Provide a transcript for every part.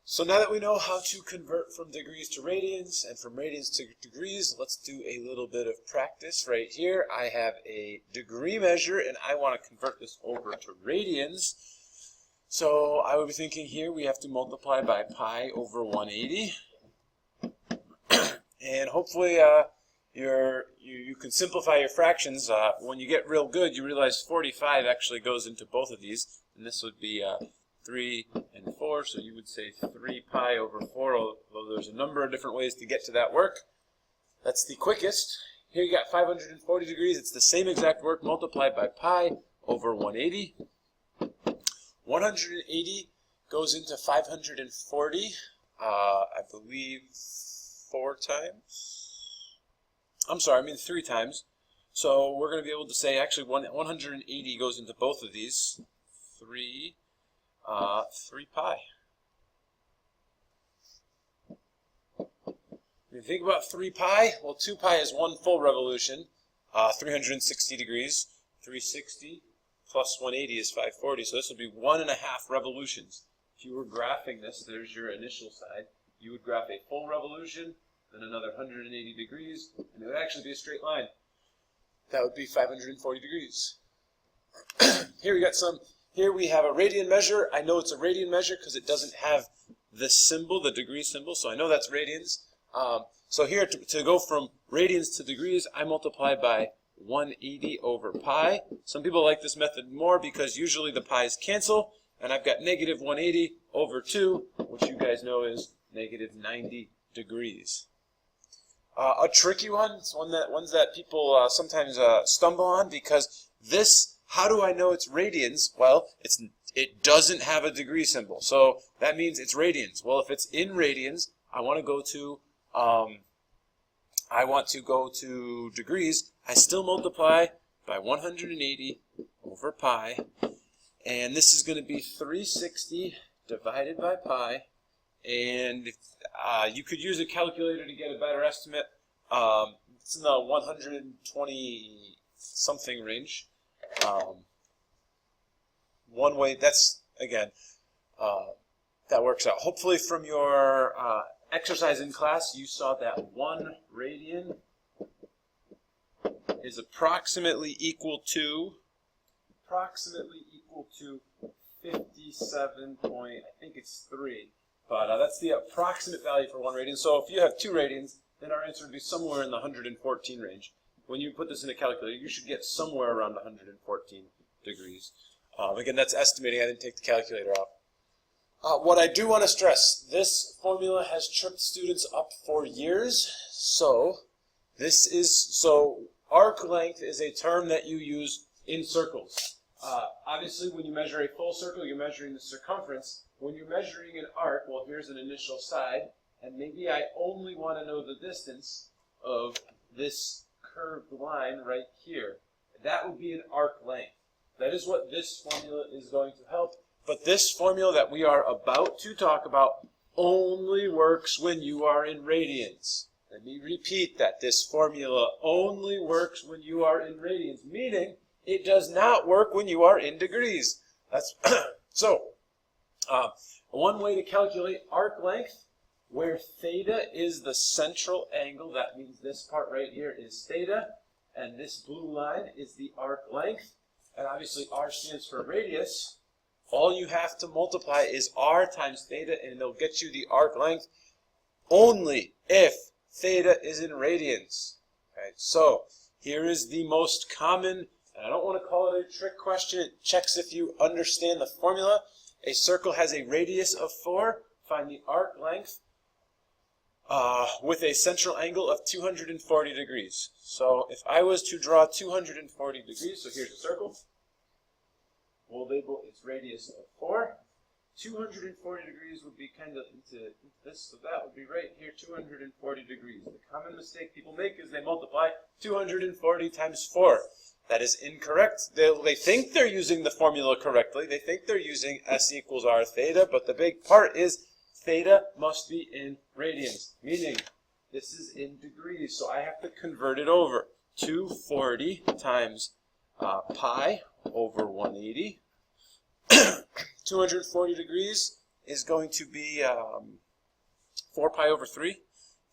So now that we know how to convert from degrees to radians and from radians to degrees, let's do a little bit of practice right here. I have a degree measure and I want to convert this over to radians. So I would be thinking here we have to multiply by pi over 180. And hopefully you can simplify your fractions. When you get real good, you realize 45 actually goes into both of these. And this would be 3 and 4, so you would say 3 pi over 4, although there's a number of different ways to get to that work. That's the quickest. Here you got 540 degrees. It's the same exact work multiplied by pi over 180. 180 goes into 540, I believe 4 times. I'm sorry, I mean 3 times. So we're going to be able to say actually 180 goes into both of these. 3 pi. When you think about 3 pi, well, 2 pi is 1 full revolution, 360 degrees. 360 plus 180 is 540, so this would be 1.5 revolutions. If you were graphing this, there's your initial side. You would graph a full revolution, then another 180 degrees, and it would actually be a straight line. That would be 540 degrees. Here we got some. Here we have a radian measure. I know it's a radian measure because it doesn't have the symbol, the degree symbol, so I know that's radians. So here, to go from radians to degrees, I multiply by 180 over pi. Some people like this method more because usually the pi's cancel, and I've got negative 180 over 2, which you guys know is negative 90 degrees. A tricky one, it's ones that people sometimes stumble on, because this, how do I know it's radians? Well, it doesn't have a degree symbol, so that means it's radians. Well, if it's in radians, I want to go to degrees. I still multiply by 180 over pi, and this is going to be 360 divided by pi, and you could use a calculator to get a better estimate. It's in the 120 something range. One way, that's, again, that works out. Hopefully from your exercise in class, you saw that 1 radian is approximately equal to 57 point, I think it's 3. But that's the approximate value for 1 radian. So if you have 2 radians, then our answer would be somewhere in the 114 range. When you put this in a calculator, you should get somewhere around 114 degrees. Again, that's estimating. I didn't take the calculator out. What I do want to stress, this formula has tripped students up for years. So arc length is a term that you use in circles. Obviously, when you measure a full circle, you're measuring the circumference. When you're measuring an arc, well, here's an initial side, and maybe I only want to know the distance of this curved line right here. That would be an arc length. That is what this formula is going to help. But this formula that we are about to talk about only works when you are in radians. Let me repeat that. This formula only works when you are in radians, meaning it does not work when you are in degrees. That's so. One way to calculate arc length, where theta is the central angle, that means this part right here is theta, and this blue line is the arc length, and obviously r stands for radius. All you have to multiply is r times theta, and it'll get you the arc length only if theta is in radians. Okay, so here is the most common, and I don't want to call it a trick question. It checks if you understand the formula. A circle has a radius of 4. Find the arc length with a central angle of 240 degrees. So if I was to draw 240 degrees, so here's a circle. We'll label its radius of 4. 240 degrees would be kind of into this, so that would be right here, 240 degrees. The common mistake people make is they multiply 240 times 4. That is incorrect. They think they're using the formula correctly. They think they're using S equals R theta, but the big part is theta must be in radians, meaning this is in degrees, so I have to convert it over. 240 times pi over 180. 240 degrees is going to be 4 pi over 3.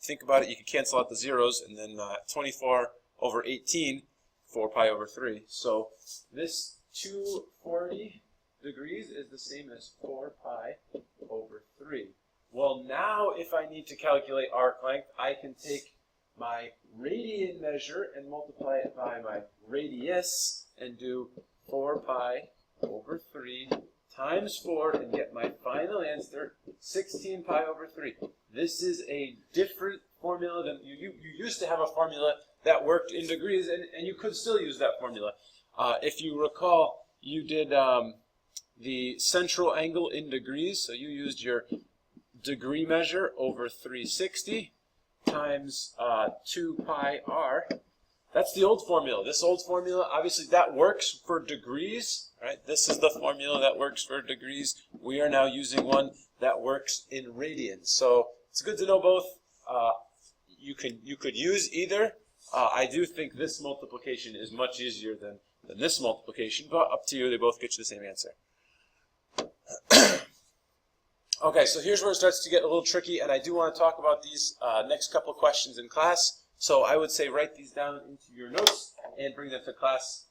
Think about it, you can cancel out the zeros, and then 24 over 18, 4 pi over 3. So this 240 degrees is the same as 4 pi over 3. Well, now if I need to calculate arc length, I can take my radian measure and multiply it by my radius and do 4 pi over 3 times 4 and get my final answer, 16 pi over 3. This is a different formula than you used to have a formula that worked in degrees, and you could still use that formula. If you recall, you did the central angle in degrees, so you used your degree measure over 360 times 2 pi r. That's the old formula. This old formula, obviously, that works for degrees, right? This is the formula that works for degrees. We are now using one that works in radians. So it's good to know both. You could use either. I do think this multiplication is much easier than this multiplication, but up to you. They both get you the same answer. Okay, so here's where it starts to get a little tricky, and I do want to talk about these next couple questions in class. So I would say write these down into your notes and bring them to class,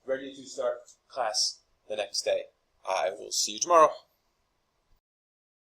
ready to start class the next day. I will see you tomorrow.